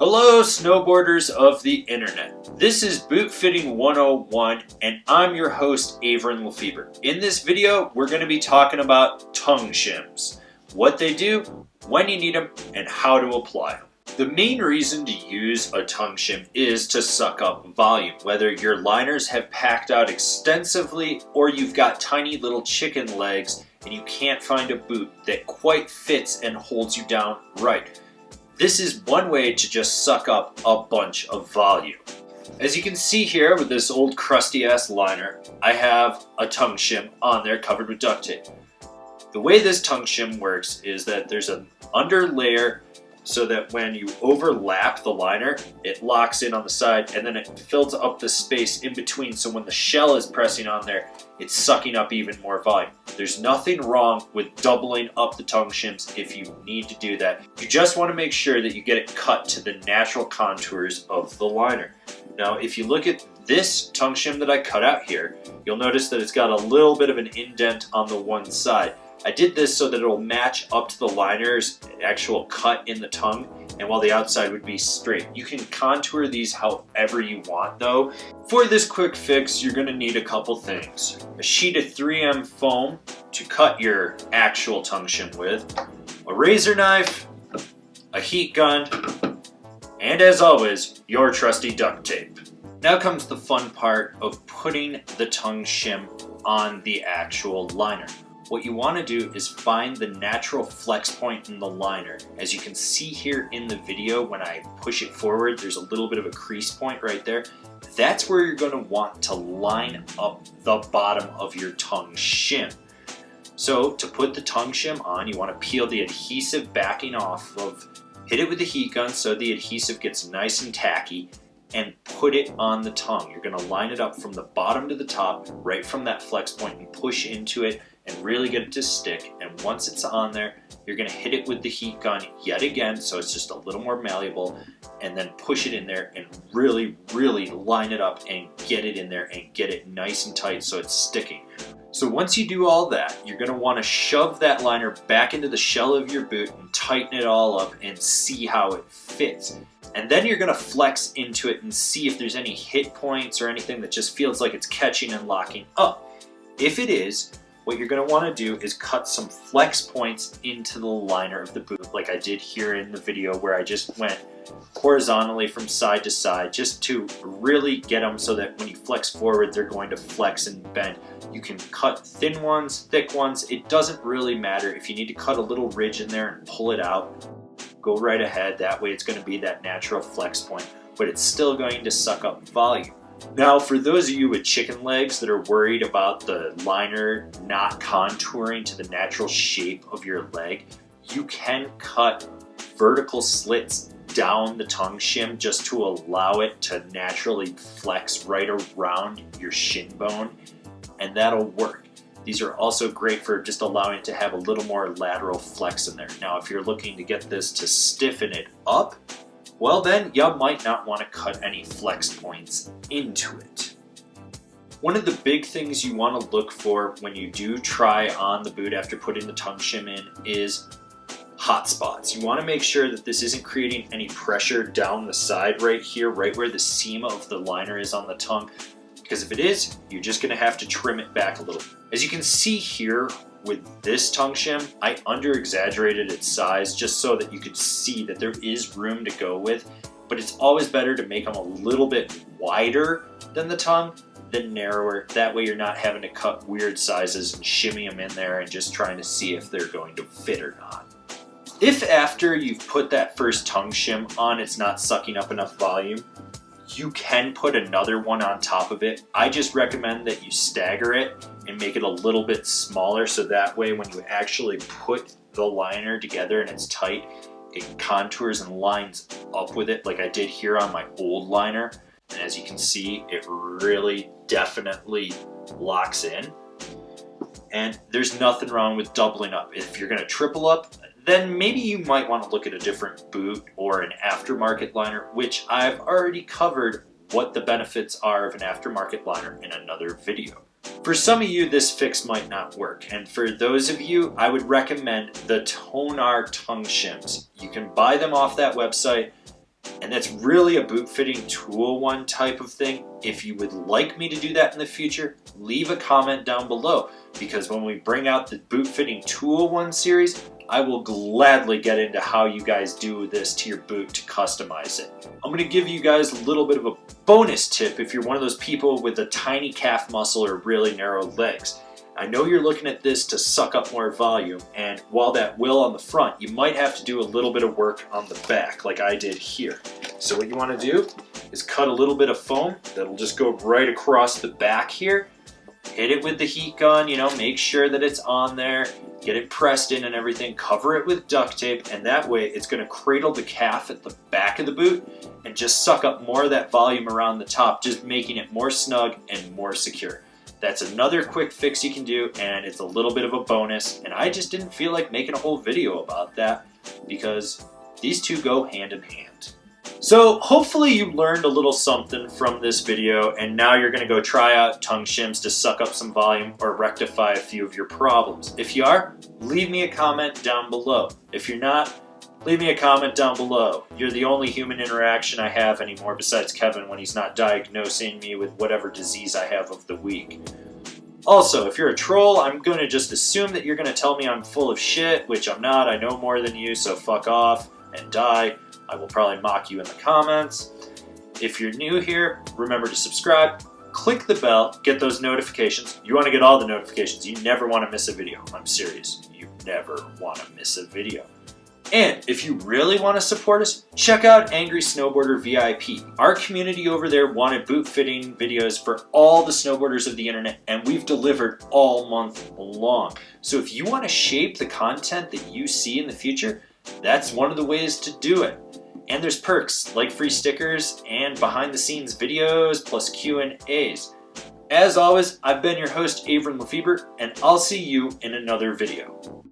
Hello snowboarders of the internet. This is Boot Fitting 101 and I'm your host Avran LeFeber. In this video we're going to be talking about tongue shims, what they do, when you need them, and how to apply them. The main reason to use a tongue shim is to suck up volume, whether your liners have packed out extensively or you've got tiny little chicken legs and you can't find a boot that quite fits and holds you down right. This is one way to just suck up a bunch of volume. As you can see here with this old crusty ass liner, I have a tongue shim on there covered with duct tape. The way this tongue shim works is that there's an under layer so that when you overlap the liner, it locks in on the side and then it fills up the space in between, so when the shell is pressing on there, it's sucking up even more volume. There's nothing wrong with doubling up the tongue shims if you need to do that. You just want to make sure that you get it cut to the natural contours of the liner. Now, if you look at this tongue shim that I cut out here, you'll notice that it's got a little bit of an indent on the one side. I did this so that it'll match up to the liner's actual cut in the tongue, and while the outside would be straight. You can contour these however you want though. For this quick fix, you're going to need a couple things. A sheet of 3M foam to cut your actual tongue shim with, a razor knife, a heat gun, and as always, your trusty duct tape. Now comes the fun part of putting the tongue shim on the actual liner. What you want to do is find the natural flex point in the liner. As you can see here in the video, when I push it forward, there's a little bit of a crease point right there. That's where you're going to want to line up the bottom of your tongue shim. So to put the tongue shim on, you want to peel the adhesive backing off of, hit it with the heat gun so the adhesive gets nice and tacky, and put it on the tongue. You're going to line it up from the bottom to the top, right from that flex point, and push into it and really get it to stick. And once it's on there, you're going to hit it with the heat gun yet again so it's just a little more malleable, and then push it in there and really line it up and get it in there and get it nice and tight so it's sticking. So once you do all that, you're going to want to shove that liner back into the shell of your boot and tighten it all up and see how it fits. And then you're going to flex into it and see if there's any hit points or anything that just feels like it's catching and locking up. If it is, what you're going to want to do is cut some flex points into the liner of the boot, like I did here in the video where I just went horizontally from side to side, just to really get them so that when you flex forward, they're going to flex and bend. You can cut thin ones, thick ones, it doesn't really matter. If you need to cut a little ridge in there and pull it out, go right ahead. That way it's going to be that natural flex point, but it's still going to suck up volume. Now, for those of you with chicken legs that are worried about the liner not contouring to the natural shape of your leg, you can cut vertical slits down the tongue shim just to allow it to naturally flex right around your shin bone, and that'll work. These are also great for just allowing it to have a little more lateral flex in there. Now, if you're looking to get this to stiffen it up, well then you might not want to cut any flex points into it. One of the big things you want to look for when you do try on the boot after putting the tongue shim in is hot spots. You want to make sure that this isn't creating any pressure down the side right here, right where the seam of the liner is on the tongue, because if it is, you're just going to have to trim it back a little. As you can see here with this tongue shim, I under-exaggerated its size just so that you could see that there is room to go with, but it's always better to make them a little bit wider than the tongue than narrower. That way you're not having to cut weird sizes and shimmy them in there and just trying to see if they're going to fit or not. If after you've put that first tongue shim on, it's not sucking up enough volume, you can put another one on top of it. I just recommend that you stagger it and make it a little bit smaller so that way when you actually put the liner together and it's tight, it contours and lines up with it like I did here on my old liner. And as you can see, it really definitely locks in. And there's nothing wrong with doubling up. If you're going to triple up, then maybe you might want to look at a different boot or an aftermarket liner, which I've already covered what the benefits are of an aftermarket liner in another video. For some of you, this fix might not work, and for those of you, I would recommend the Tonar tongue shims. You can buy them off that website, And that's really a boot fitting tool one type of thing. If you would like me to do that in the future, leave a comment down below, because when we bring out the boot fitting tool one series, I will gladly get into how you guys do this to your boot to customize it. I'm going to give you guys a little bit of a bonus tip if you're one of those people with a tiny calf muscle or really narrow legs. I know you're looking at this to suck up more volume, and while that will on the front, you might have to do a little bit of work on the back like I did here. So what you want to do is cut a little bit of foam that'll just go right across the back here. Hit it with the heat gun, make sure that it's on there, get it pressed in and everything, cover it with duct tape, and that way it's going to cradle the calf at the back of the boot and just suck up more of that volume around the top, just making it more snug and more secure. That's another quick fix you can do, and it's a little bit of a bonus, and I just didn't feel like making a whole video about that because these two go hand in hand. So hopefully you learned a little something from this video, and now you're going to go try out tongue shims to suck up some volume or rectify a few of your problems. If you are, leave me a comment down below. If you're not, leave me a comment down below. You're the only human interaction I have anymore besides Kevin when he's not diagnosing me with whatever disease I have of the week. Also, if you're a troll, I'm going to just assume that you're going to tell me I'm full of shit, which I'm not. I know more than you, so fuck off and die. I will probably mock you in the comments. If you're new here, remember to subscribe, click the bell, get those notifications. You want to get all the notifications. You never want to miss a video. I'm serious. You never want to miss a video. And if you really want to support us, check out Angrysnowboarder.vip. Our community over there wanted boot fitting videos for all the snowboarders of the internet, and we've delivered all month long. So if you want to shape the content that you see in the future, that's one of the ways to do it. And there's perks like free stickers and behind the scenes videos plus Q&As. As always, I've been your host, Avran LeFeber, and I'll see you in another video.